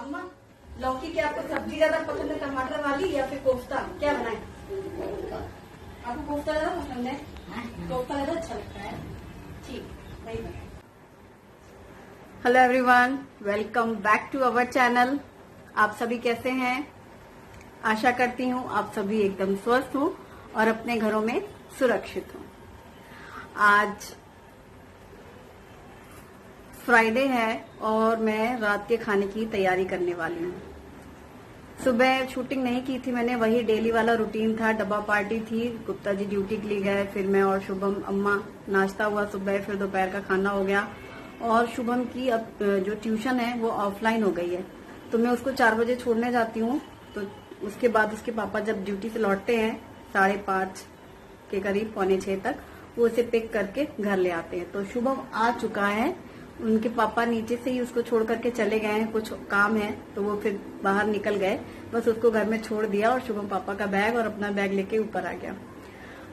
अम्मा, लौकी की आपको सब्जी ज्यादा पसंद है, टमाटर वाली या फिर कोफ्ता? क्या बनाए? आपको कोफ्ता ज्यादा पसंद है? कोफ्ता ज्यादा अच्छा लगता है। ठीक, वही बनाए। Hello everyone, welcome back to our channel. आप सभी कैसे हैं? आशा करती हूँ आप सभी एकदम स्वस्थ हो और अपने घरों में सुरक्षित हो। आज फ्राइडे है और मैं रात के खाने की तैयारी करने वाली हूँ। सुबह शूटिंग नहीं की थी मैंने, वही डेली वाला रूटीन था। डब्बा पार्टी थी, गुप्ता जी ड्यूटी के लिए गए, फिर मैं और शुभम अम्मा, नाश्ता हुआ सुबह, फिर दोपहर का खाना हो गया। और शुभम की अब जो ट्यूशन है वो ऑफलाइन हो गई है, तो मैं उसको 4 बजे छोड़ने जाती हूँ। तो उसके बाद उसके पापा जब ड्यूटी से लौटते हैं 5:30 के करीब, 5:45 तक, वो उसे पिक करके घर ले आते हैं। तो शुभम आ चुका है, उनके पापा नीचे से ही उसको छोड़ करके चले गए हैं, कुछ काम है तो वो फिर बाहर निकल गए। बस उसको घर में छोड़ दिया और शुभम पापा का बैग और अपना बैग लेके ऊपर आ गया।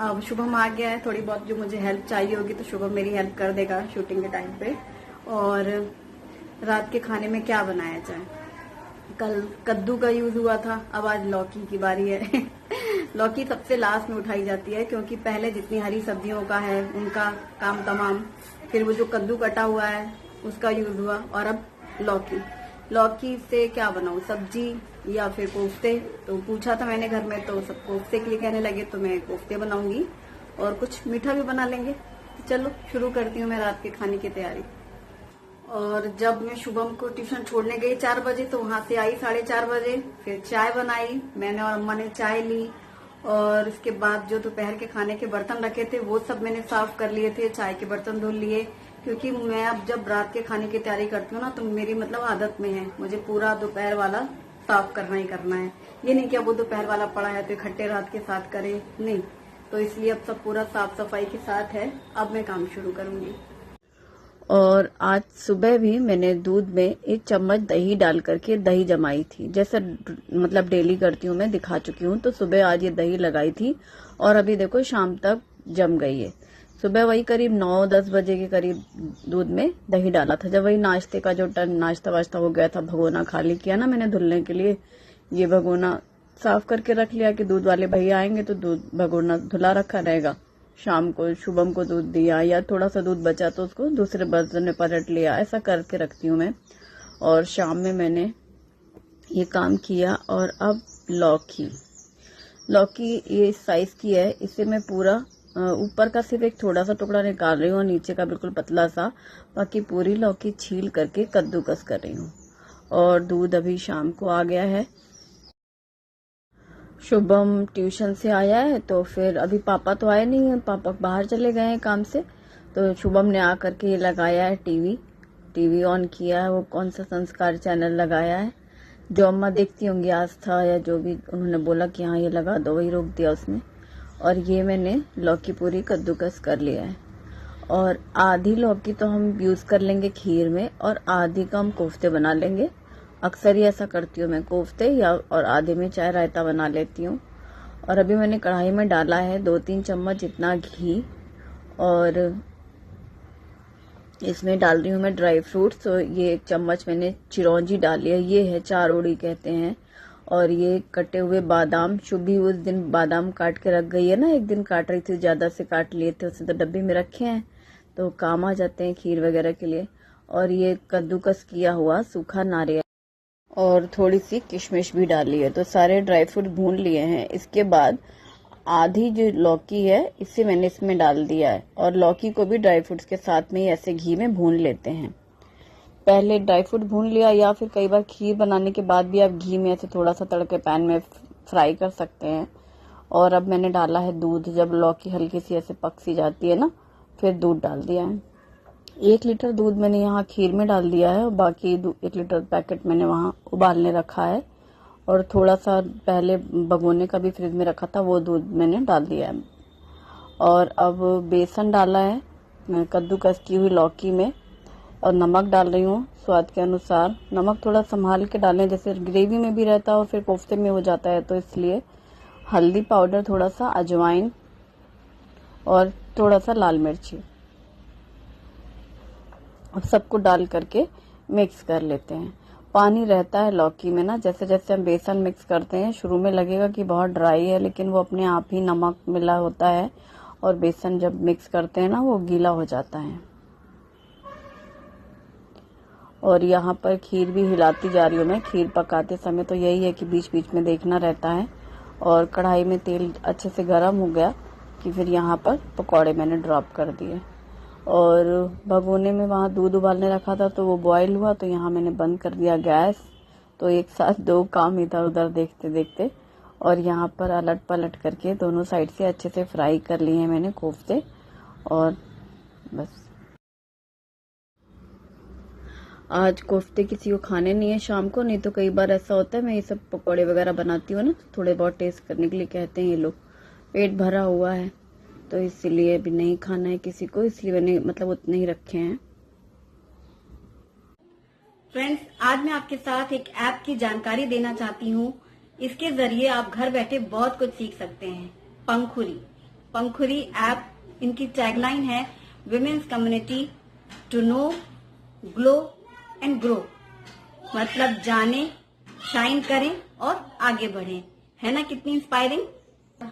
अब शुभम आ गया है, थोड़ी बहुत जो मुझे हेल्प चाहिए होगी तो शुभम मेरी हेल्प कर देगा शूटिंग के टाइम पे। और रात के खाने में क्या बनाया जाए? कल कद्दू का यूज हुआ था, अब आज लौकी की बारी है। लौकी सबसे लास्ट में उठाई जाती है क्योंकि पहले जितनी हरी सब्जियों का है उनका काम तमाम, फिर वो जो कद्दू कटा हुआ है उसका यूज हुआ, और अब लौकी। लौकी से क्या बनाऊं, सब्जी या फिर कोफ्ते? तो पूछा था मैंने घर में, तो सब कोफ्ते के लिए कहने लगे, तो मैं कोफ्ते बनाऊंगी और कुछ मीठा भी बना लेंगे। चलो शुरू करती हूँ मैं रात के खाने की तैयारी। और जब मैं शुभम को ट्यूशन छोड़ने गई 4 बजे, तो वहां से आई 4:30 बजे, फिर चाय बनाई मैंने और अम्मा ने, चाय ली। और उसके बाद जो दोपहर के खाने के बर्तन रखे थे वो सब मैंने साफ कर लिए थे, चाय के बर्तन धुल लिए। क्योंकि मैं अब जब रात के खाने की तैयारी करती हूँ ना, तो मेरी मतलब आदत में है, मुझे पूरा दोपहर वाला साफ करना ही करना है। ये नहीं कि अब वो दोपहर वाला पड़ा है तो इकट्ठे रात के साथ करें, नहीं। तो इसलिए अब सब पूरा साफ सफाई के साथ है। अब मैं काम शुरू करूंगी। और आज सुबह भी मैंने दूध में 1 चम्मच दही डाल करके दही जमाई थी, जैसे मतलब डेली करती हूँ मैं, दिखा चुकी हूँ। तो सुबह आज ये दही लगाई थी और अभी देखो शाम तक जम गई है। सुबह वही करीब 9-10 बजे के करीब दूध में दही डाला था, जब वही नाश्ते का जो टर्न, नाश्ता वाश्ता हो गया था, भगोना खाली किया ना मैंने धुलने के लिए। ये भगोना साफ करके रख लिया कि दूध वाले भैया आएंगे तो दूध भगोना धुला रखा रहेगा। शाम को शुभम को दूध दिया, या थोड़ा सा दूध बचा तो उसको दूसरे बर्तन में पलट लिया, ऐसा करके रखती हूँ मैं। और शाम में मैंने ये काम किया। और अब लौकी ये साइज की है, इसे मैं पूरा ऊपर का सिर्फ एक थोड़ा सा टुकड़ा निकाल रही हूँ और नीचे का बिल्कुल पतला सा, बाकी पूरी लौकी छील करके कद्दूकस कर रही हूँ। और दूध अभी शाम को आ गया है। शुभम ट्यूशन से आया है, तो फिर अभी पापा तो आए नहीं है, पापा बाहर चले गए हैं काम से। तो शुभम ने आकर के ये लगाया है टीवी ऑन किया है, वो कौन सा संस्कार चैनल लगाया है जो अम्मा देखती होंगी, आस्था या जो भी उन्होंने बोला कि हाँ ये लगा दो, वही रोक दिया उसने। और ये मैंने लौकी पूरी कद्दूकस कर लिया है। और आधी लौकी तो हम यूज कर लेंगे खीर में और आधी का हम कोफ्ते बना लेंगे। अक्सर ही ऐसा करती हूँ मैं, कोफ्ते या और आधे में चाय रायता बना लेती हूँ। और अभी मैंने कढ़ाई में डाला है 2-3 चम्मच जितना घी, और इसमें डाल रही हूँ मैं ड्राई फ्रूट्स। तो ये 1 चम्मच मैंने चिरौंजी डाली है, ये है चारोड़ी कहते हैं। और ये कटे हुए बादाम, शुभी उस दिन बादाम काट के रख गई है ना, एक दिन काट रही थी, ज्यादा से काट लिए थे, उसने तो डब्बे में रखे हैं तो काम आ जाते हैं खीर वगैरह के लिए। और ये कद्दूकस किया हुआ सूखा नारियल और थोड़ी सी किशमिश भी डाली है। तो सारे ड्राई फ्रूट भून लिए हैं। इसके बाद आधी जो लौकी है इसे मैंने इसमें डाल दिया है, और लौकी को भी ड्राई फ्रूट्स के साथ में ही ऐसे घी में भून लेते हैं। पहले ड्राई फ्रूट भून लिया, या फिर कई बार खीर बनाने के बाद भी आप घी में ऐसे थोड़ा सा तड़के पैन में फ्राई कर सकते हैं। और अब मैंने डाला है दूध, जब लौकी हल्की सी ऐसे पक सी जाती है ना, फिर दूध डाल दिया है। 1 लीटर दूध मैंने यहाँ खीर में डाल दिया है, और बाकी 1 लीटर पैकेट मैंने वहाँ उबालने रखा है। और थोड़ा सा पहले भगोने का भी फ्रिज में रखा था, वो दूध मैंने डाल दिया है। और अब बेसन डाला है कद्दूकस की हुई लौकी में, और नमक डाल रही हूँ स्वाद के अनुसार। नमक थोड़ा संभाल के डालें, जैसे ग्रेवी में भी रहता है और फिर कोफ्ते में हो जाता है, तो इसलिए। हल्दी पाउडर थोड़ा सा, अजवाइन और थोड़ा सा लाल मिर्ची, अब सबको डाल करके मिक्स कर लेते हैं। पानी रहता है लौकी में ना, जैसे जैसे हम बेसन मिक्स करते हैं शुरू में लगेगा कि बहुत ड्राई है, लेकिन वो अपने आप ही नमक मिला होता है और बेसन जब मिक्स करते हैं ना वो गीला हो जाता है। और यहाँ पर खीर भी हिलाती जा रही हूँ मैं। खीर पकाते समय तो यही है कि बीच बीच में देखना रहता है। और कढ़ाई में तेल अच्छे से गर्म हो गया कि फिर यहाँ पर पकौड़े मैंने ड्रॉप कर दिए। और भगोने में वहाँ दूध उबालने रखा था तो वो बॉईल हुआ, तो यहाँ मैंने बंद कर दिया गैस। तो एक साथ दो काम इधर उधर देखते देखते, और यहाँ पर अलट पलट करके दोनों साइड से अच्छे से फ्राई कर लिए हैं मैंने कोफ्ते। और बस आज कोफ्ते किसी को खाने नहीं है शाम को, नहीं तो कई बार ऐसा होता है मैं ये सब पकौड़े वगैरह बनाती हूँ ना, तो थोड़े बहुत टेस्ट करने के लिए कहते हैं ये लोग। पेट भरा हुआ है तो इसलिए अभी नहीं खाना है किसी को, इसलिए मैंने मतलब उतने ही रखे हैं। फ्रेंड्स, आज मैं आपके साथ एक ऐप की जानकारी देना चाहती हूँ। इसके जरिए आप घर बैठे बहुत कुछ सीख सकते हैं। पंखुरी ऐप, इनकी टैगलाइन है women's community to know, glow and grow. मतलब जाने, शाइन करें और आगे बढ़ें। है ना कितनी इंस्पायरिंग।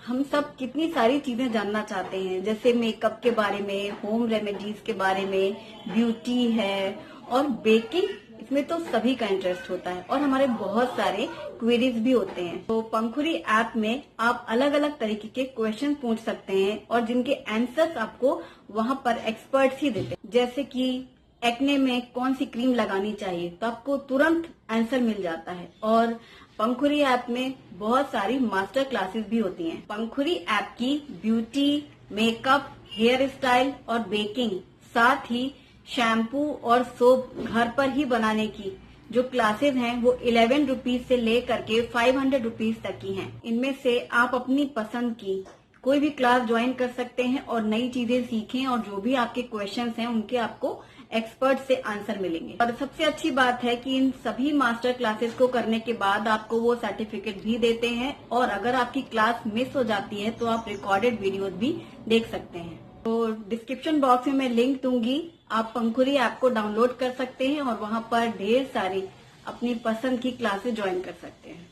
हम सब कितनी सारी चीजें जानना चाहते हैं, जैसे मेकअप के बारे में, होम रेमेडीज के बारे में, ब्यूटी है और बेकिंग। इसमें तो सभी का इंटरेस्ट होता है और हमारे बहुत सारे क्वेरीज भी होते हैं। तो पंखुरी ऐप में आप अलग अलग तरीके के क्वेश्चन पूछ सकते हैं और जिनके आंसर्स आपको वहां पर एक्सपर्ट्स ही देते हैं। जैसे कि एक्ने में कौन सी क्रीम लगानी चाहिए, तो आपको तुरंत आंसर मिल जाता है। और पंखुरी ऐप में बहुत सारी मास्टर क्लासेस भी होती हैं। पंखुरी ऐप की ब्यूटी, मेकअप, हेयर स्टाइल और बेकिंग, साथ ही शैम्पू और सोप घर पर ही बनाने की जो क्लासेस हैं वो 11 रुपीज से लेकर के 500 रुपीज तक की हैं। इनमें से आप अपनी पसंद की कोई भी क्लास ज्वाइन कर सकते हैं और नई चीजें सीखें, और जो भी आपके क्वेश्चंस हैं उनके आपको एक्सपर्ट से आंसर मिलेंगे। और सबसे अच्छी बात है कि इन सभी मास्टर क्लासेस को करने के बाद आपको वो सर्टिफिकेट भी देते हैं, और अगर आपकी क्लास मिस हो जाती है तो आप रिकॉर्डेड वीडियोस भी देख सकते हैं। तो डिस्क्रिप्शन बॉक्स में मैं लिंक दूंगी, आप पंखुरी ऐप को डाउनलोड कर सकते हैं और वहां पर ढेर सारी अपनी पसंद की क्लासेस ज्वाइन कर सकते हैं।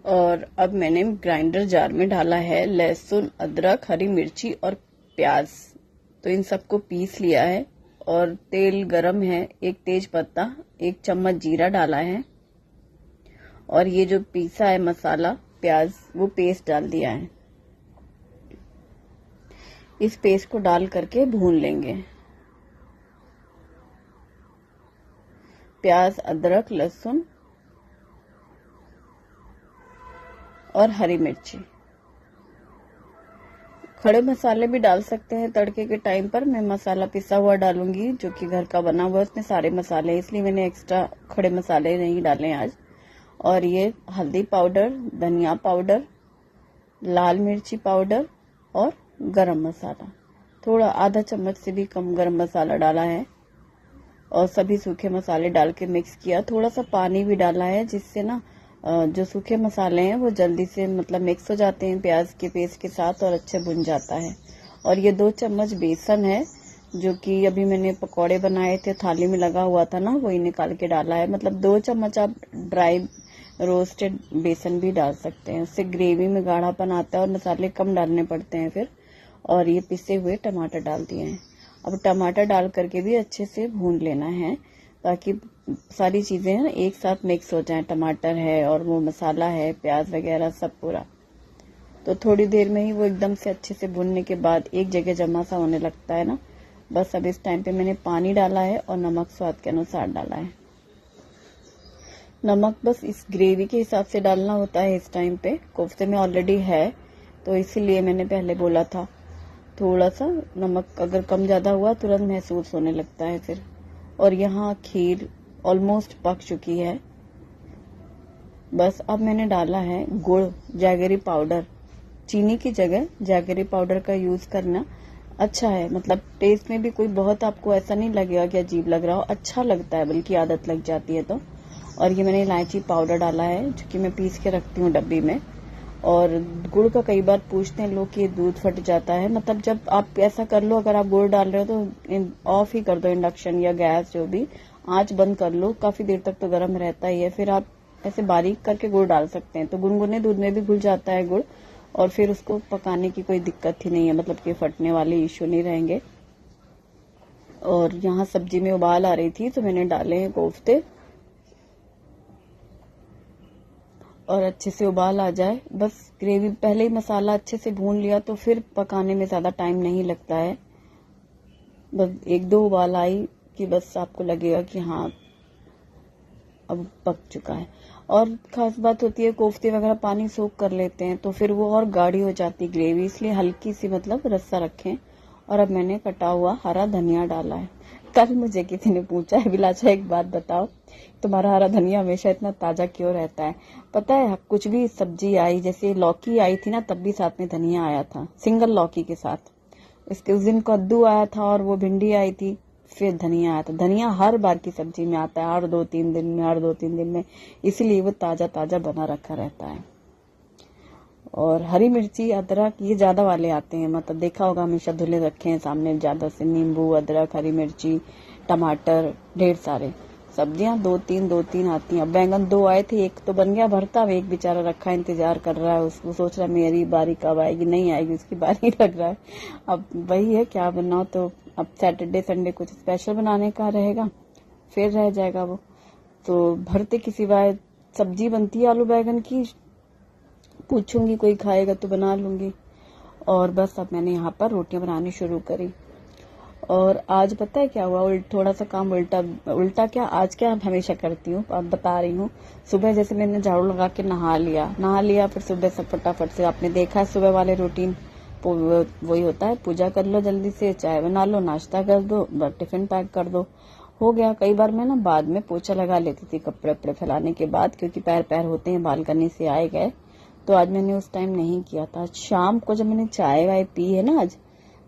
और अब मैंने ग्राइंडर जार में डाला है लहसुन, अदरक, हरी मिर्ची और प्याज। तो इन सबको पीस लिया है और तेल गरम है। एक तेज पत्ता, 1 चम्मच जीरा डाला है और ये जो पीसा है मसाला प्याज वो पेस्ट डाल दिया है। इस पेस्ट को डाल करके भून लेंगे। प्याज, अदरक, लहसुन और हरी मिर्ची। खड़े मसाले भी डाल सकते हैं तड़के के टाइम पर। मैं मसाला पिसा हुआ डालूंगी जो कि घर का बना हुआ है, उसमें सारे मसाले, इसलिए मैंने एक्स्ट्रा खड़े मसाले नहीं डाले आज। और ये हल्दी पाउडर, धनिया पाउडर, लाल मिर्ची पाउडर और गरम मसाला, थोड़ा आधा चम्मच से भी कम गरम मसाला डाला है। और सभी सूखे मसाले डाल के मिक्स किया। थोड़ा सा पानी भी डाला है जिससे ना जो सूखे मसाले हैं वो जल्दी से मतलब मिक्स हो जाते हैं प्याज के पेस्ट के साथ और अच्छे भुन जाता है। और ये 2 चम्मच बेसन है जो कि अभी मैंने पकौड़े बनाए थे, थाली में लगा हुआ था ना, वही निकाल के डाला है। मतलब 2 चम्मच आप ड्राई रोस्टेड बेसन भी डाल सकते हैं, उससे ग्रेवी में गाढ़ापन आता है और मसाले कम डालने पड़ते हैं फिर। और ये पिसे हुए टमाटर डाल दिए हैं। अब टमाटर डाल करके भी अच्छे से भून लेना है ताकि सारी चीजें एक साथ मिक्स हो जाएं। टमाटर है और वो मसाला है, प्याज वगैरह सब पूरा। तो थोड़ी देर में ही वो एकदम से अच्छे से भुनने के बाद एक जगह जमा सा होने लगता है ना। बस अब इस टाइम पे मैंने पानी डाला है और नमक स्वाद के अनुसार डाला है। नमक बस इस ग्रेवी के हिसाब से डालना होता है इस टाइम पे। कोफ्ते में ऑलरेडी है तो इसीलिए मैंने पहले बोला था। थोड़ा सा नमक अगर कम ज्यादा हुआ तुरंत महसूस होने लगता है फिर। और यहाँ खीर ऑलमोस्ट पक चुकी है। बस अब मैंने डाला है गुड़, जैगरी पाउडर। चीनी की जगह जैगरी पाउडर का यूज करना अच्छा है। मतलब टेस्ट में भी कोई बहुत आपको ऐसा नहीं लगेगा कि अजीब लग रहा हो, अच्छा लगता है, बल्कि आदत लग जाती है तो। और ये मैंने इलायची पाउडर डाला है जो कि मैं पीस के रखती हूँ डब्बी में। और गुड़ का कई बार पूछते हैं लोग कि दूध फट जाता है। मतलब जब आप ऐसा कर लो, अगर आप गुड़ डाल रहे हो तो ऑफ ही कर दो इंडक्शन या गैस जो भी, आंच बंद कर लो, काफी देर तक तो गर्म रहता ही है। फिर आप ऐसे बारीक करके गुड़ डाल सकते हैं, तो गुनगुने दूध में भी घुल जाता है गुड़, और फिर उसको पकाने की कोई दिक्कत ही नहीं है, मतलब कि फटने वाले इश्यू नहीं रहेंगे। और यहाँ सब्जी में उबाल आ रही थी तो मैंने डाले हैं कोफ्ते, और अच्छे से उबाल आ जाए बस। ग्रेवी पहले ही मसाला अच्छे से भून लिया तो फिर पकाने में ज्यादा टाइम नहीं लगता है। बस 1-2 उबाल आई कि बस आपको लगेगा कि हाँ अब पक चुका है। और खास बात होती है, कोफ्ते वगैरह पानी सोख कर लेते हैं तो फिर वो और गाढ़ी हो जाती ग्रेवी, इसलिए हल्की सी मतलब रस्सा रखें। और अब मैंने कटा हुआ हरा धनिया डाला है। कल मुझे किसी ने पूछा है, विलासा एक बात बताओ, तुम्हारा हरा धनिया हमेशा इतना ताजा क्यों रहता है? पता है, कुछ भी सब्जी आई, जैसे लौकी आई थी ना, तब भी साथ में धनिया आया था, सिंगल लौकी के साथ। इसके उस दिन कद्दू आया था और वो भिंडी आई थी, फिर धनिया आया था। धनिया हर बार की सब्जी में आता है, हर 2-3 दिन में, हर 2-3 दिन में, इसलिए वो ताजा ताजा बना रखा रहता है। और हरी मिर्ची, अदरक, ये ज्यादा वाले आते हैं, मतलब देखा होगा हमेशा धुले रखे हैं सामने ज्यादा से। नींबू, अदरक, हरी मिर्ची, टमाटर, ढेर सारे सब्जियां 2-3 आती हैं। अब बैंगन 2 आए थे, एक तो बन गया भरता, एक बेचारा रखा इंतजार कर रहा है, उसको सोच रहा है मेरी बारी कब आएगी, नहीं आएगी उसकी बारी लग रहा है। अब वही है, क्या बनाओ। तो अब सैटरडे संडे कुछ स्पेशल बनाने का रहेगा, फिर रह जाएगा वो। तो भरते की सिवाय सब्जी बनती है आलू बैंगन की, पूछूंगी कोई खाएगा तो बना लूंगी। और बस अब मैंने यहाँ पर रोटियां बनानी शुरू करी। और आज पता है क्या हुआ, थोड़ा सा काम उल्टा क्या, आज क्या हमेशा करती हूँ, अब बता रही हूँ। सुबह जैसे मैंने झाड़ू लगा के नहा लिया, फिर सुबह सब फटाफट से, आपने देखा है सुबह वाले रूटीन वही होता है, पूजा कर लो जल्दी से, चाय बना लो, नाश्ता कर दो, टिफिन पैक कर दो, हो गया। कई बार मैं ना बाद में पोछा लगा लेती थी कपड़े वपड़े फैलाने के बाद, क्योंकि पैर होते हैं, बालकनी से आए गए, तो आज मैंने उस टाइम नहीं किया था। शाम को जब मैंने चाय वाय पी है ना, आज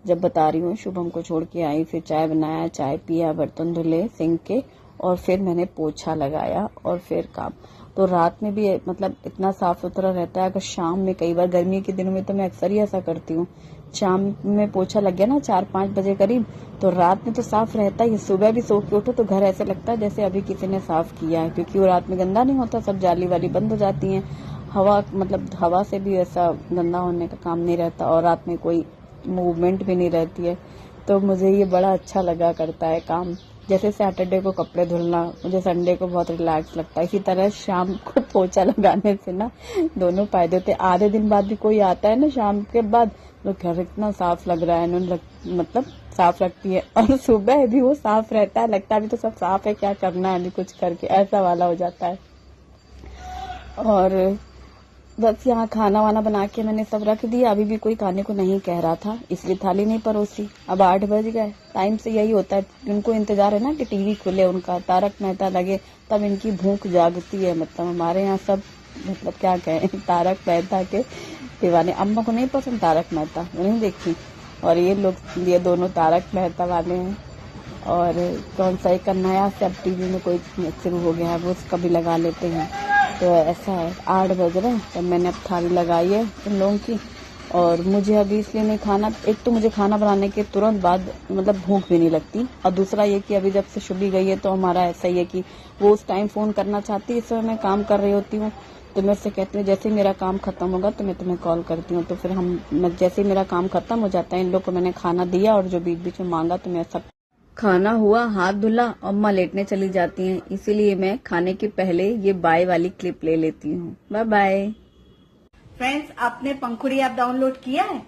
जब बता रही हूँ, शुभम को छोड़ के आई, फिर चाय बनाया, चाय पिया, बर्तन धुले सिंक के, और फिर मैंने पोछा लगाया, और फिर काम। तो रात में भी मतलब इतना साफ सुथरा रहता है। अगर शाम में, कई बार गर्मी के दिनों में तो मैं अक्सर ही ऐसा करती हूँ, शाम में पोछा लग गया ना 4-5 बजे करीब, तो रात में तो साफ रहता ही। सुबह भी सो के उठो तो घर ऐसे लगता है जैसे अभी किसी ने साफ किया है, क्योंकि वो रात में गंदा नहीं होता, सब जाली वाली बंद हो जाती है। हवा से भी ऐसा गंदा होने का काम नहीं रहता, और रात में कोई मूवमेंट भी नहीं रहती है। तो मुझे ये बड़ा अच्छा लगा करता है काम। जैसे सैटरडे को कपड़े धुलना मुझे संडे को बहुत रिलैक्स लगता है, इसी तरह शाम को पोछा लगाने से ना दोनों फायदे होते हैं। आधे दिन बाद भी कोई आता है ना शाम के बाद, तो घर इतना साफ लग रहा है, मतलब साफ लगती है, और सुबह भी वो साफ रहता है, लगता है अभी तो सब साफ है, क्या करना है अभी कुछ करके, ऐसा वाला हो जाता है। और बस यहाँ खाना वाना बना के मैंने सब रख दिया, अभी भी कोई खाने को नहीं कह रहा था, इसलिए थाली नहीं परोसी। अब 8 बज गए, टाइम से यही होता है, उनको इंतजार है ना कि टीवी खुले, उनका तारक मेहता लगे, तब इनकी भूख जागती है। मतलब हमारे यहाँ सब, मतलब क्या कहें, तारक मेहता के दीवाने। अम्मा को नहीं पसंद तारक मेहता, नहीं देखी, और ये दोनों तारक मेहता वाले हैं। और कौन सा एक नया से अब टीवी में कोई शुरू हो गया है, वो उसका भी लगा लेते हैं। तो ऐसा है, 8 बज रहे हैं, तब मैंने अब थाली लगाई है इन लोगों की। और मुझे अभी इसलिए नहीं खाना, एक तो मुझे खाना बनाने के तुरंत बाद मतलब भूख भी नहीं लगती, और दूसरा ये कि अभी जब से शुभी गई है तो हमारा ऐसा ही है कि वो उस टाइम फोन करना चाहती है, इस समय मैं काम कर रही होती हूँ, तो मैं उससे कहती हूँ जैसे ही मेरा काम खत्म होगा तो मैं तुम्हें कॉल करती हूँ। तो फिर जैसे ही मेरा काम खत्म हो जाता है, इन लोग को मैंने खाना दिया, और जो बीच बीच में मांगा तो मैं सब खाना हुआ, हाथ धुला, अम्मा लेटने चली जाती हैं, इसीलिए मैं खाने के पहले ये बाय वाली क्लिप ले लेती हूँ। Bye bye. फ्रेंड्स, आपने पंखुड़ी ऐप डाउनलोड किया है?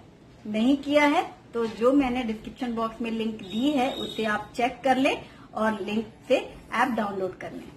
नहीं किया है तो जो मैंने डिस्क्रिप्शन बॉक्स में लिंक दी है उसे आप चेक कर लें और लिंक से ऐप डाउनलोड कर लें।